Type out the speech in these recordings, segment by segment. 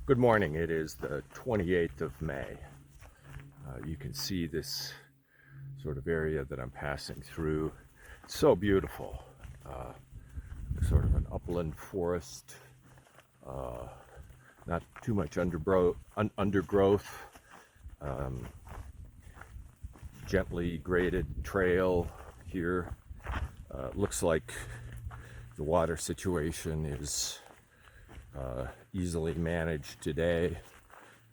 Good morning. It is the 28th of May. You can see this sort of area that I'm passing through. It's so beautiful. Sort of an upland forest, not too much undergrowth, gently graded trail here. Looks like the water situation is easily managed today.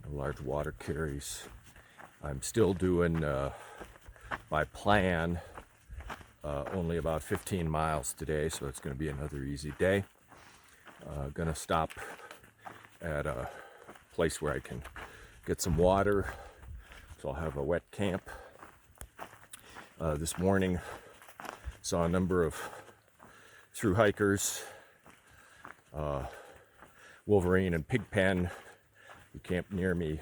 Large water carries. I'm still doing, by plan, only about 15 miles today, so it's going to be another easy day. Going to stop at a place where I can get some water, so I'll have a wet camp. This morning, saw a number of through hikers, Wolverine and Pigpen, who camped near me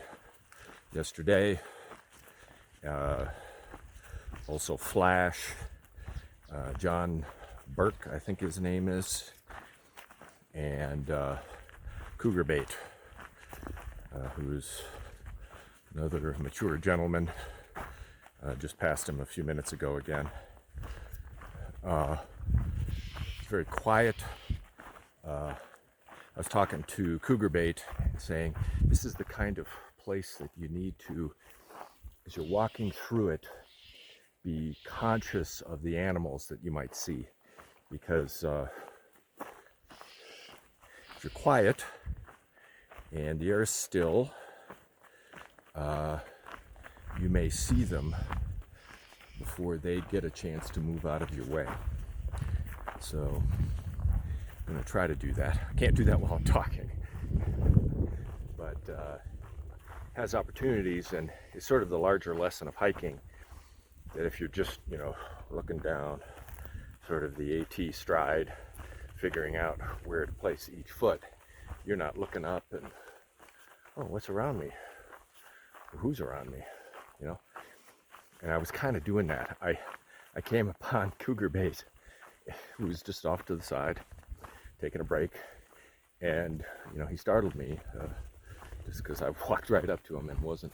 yesterday. Also Flash, John Burke, I think his name is, and Cougar Bait, who's another mature gentleman. Just passed him a few minutes ago again. It's very quiet. I was talking to Cougar Bait, saying this is the kind of place that you need to, as you're walking through it, be conscious of the animals that you might see, because if you're quiet and the air is still, you may see them before they get a chance to move out of your way. So I'm going to try to do that. I can't do that while I'm talking, but has opportunities, and it's sort of the larger lesson of hiking, that if you're just, looking down sort of the AT stride, figuring out where to place each foot, you're not looking up and, oh, what's around me? Who's around me? And I was kind of doing that. I came upon Cougar Bait, who was just off to the side, taking a break, and he startled me just because I walked right up to him and wasn't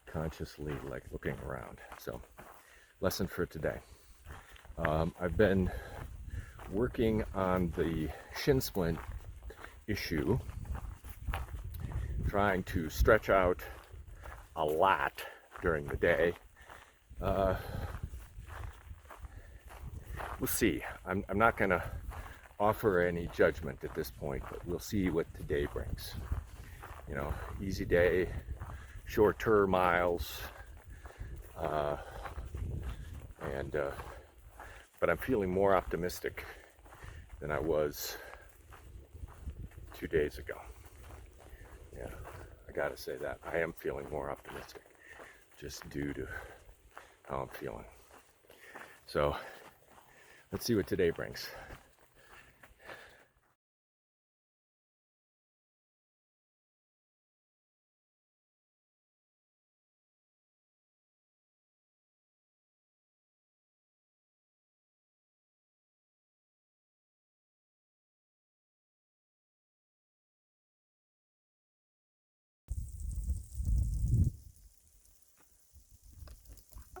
consciously looking around. So, lesson for today. I've been working on the shin splint issue, trying to stretch out a lot during the day. We'll see. I'm not going to offer any judgment at this point, but we'll see what today brings. Easy day, shorter miles, but I'm feeling more optimistic than I was 2 days ago. Yeah, I gotta say that. I am feeling more optimistic, just due to how I'm feeling. So, let's see what today brings.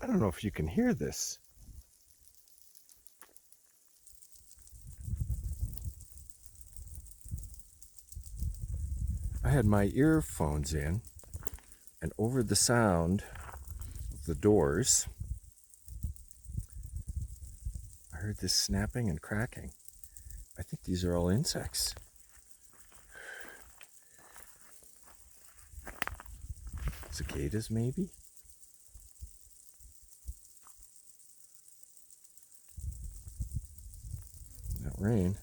I don't know if you can hear this. I had my earphones in, and over the sound of the doors, I heard this snapping and cracking. I think these are all insects. Cicadas, maybe? That rain.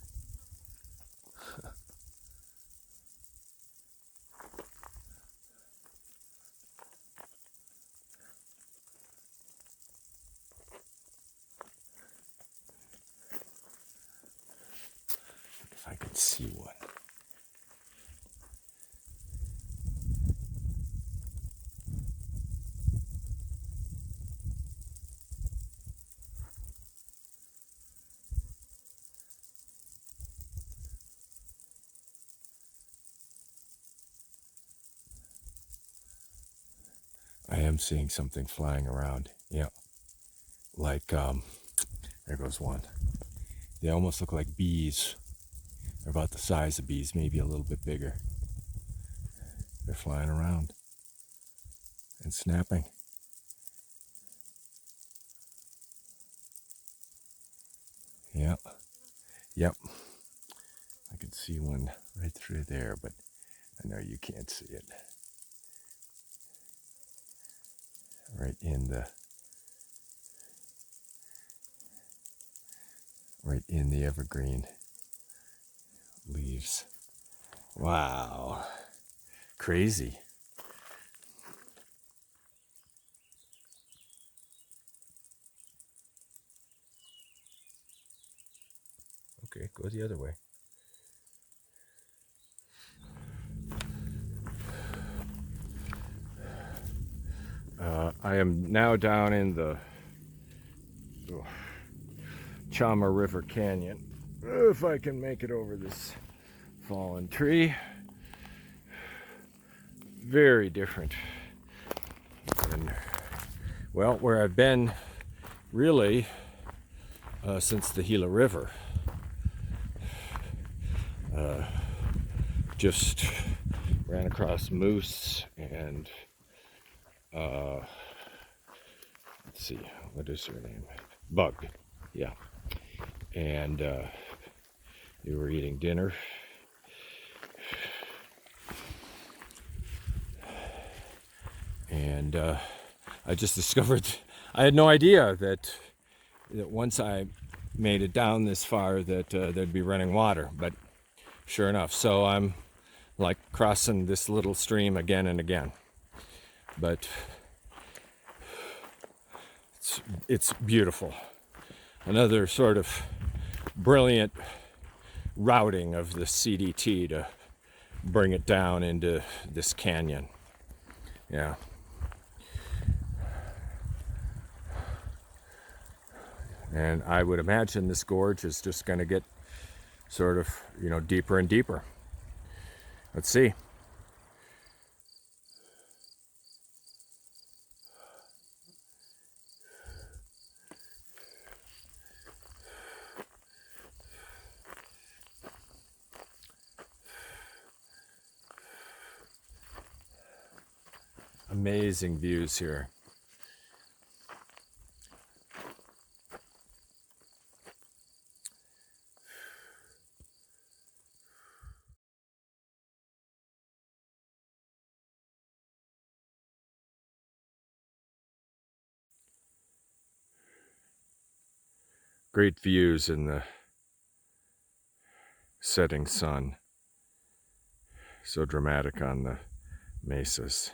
If I could see one. am seeing something flying around. Yeah, like, there goes one. They almost look like bees. They're about the size of bees, maybe a little bit bigger. They're flying around and snapping. Yeah, yep. I can see one right through there, but I know you can't see it. Right in the evergreen leaves. Wow, crazy. Okay, go the other way. I am now down in the Chama River Canyon. If I can make it over this fallen tree. Very different than, well, where I've been really since the Gila River. Just ran across moose and let's see, what is her name? Bug, yeah. And they were eating dinner. And I just discovered, I had no idea that once I made it down this far that there'd be running water, but sure enough. So I'm like crossing this little stream again and again. But it's beautiful. Another sort of brilliant routing of the CDT to bring it down into this canyon. Yeah. And I would imagine this gorge is just going to get sort of, deeper and deeper. Let's see. Amazing views here. Great views in the setting sun. So dramatic on the mesas.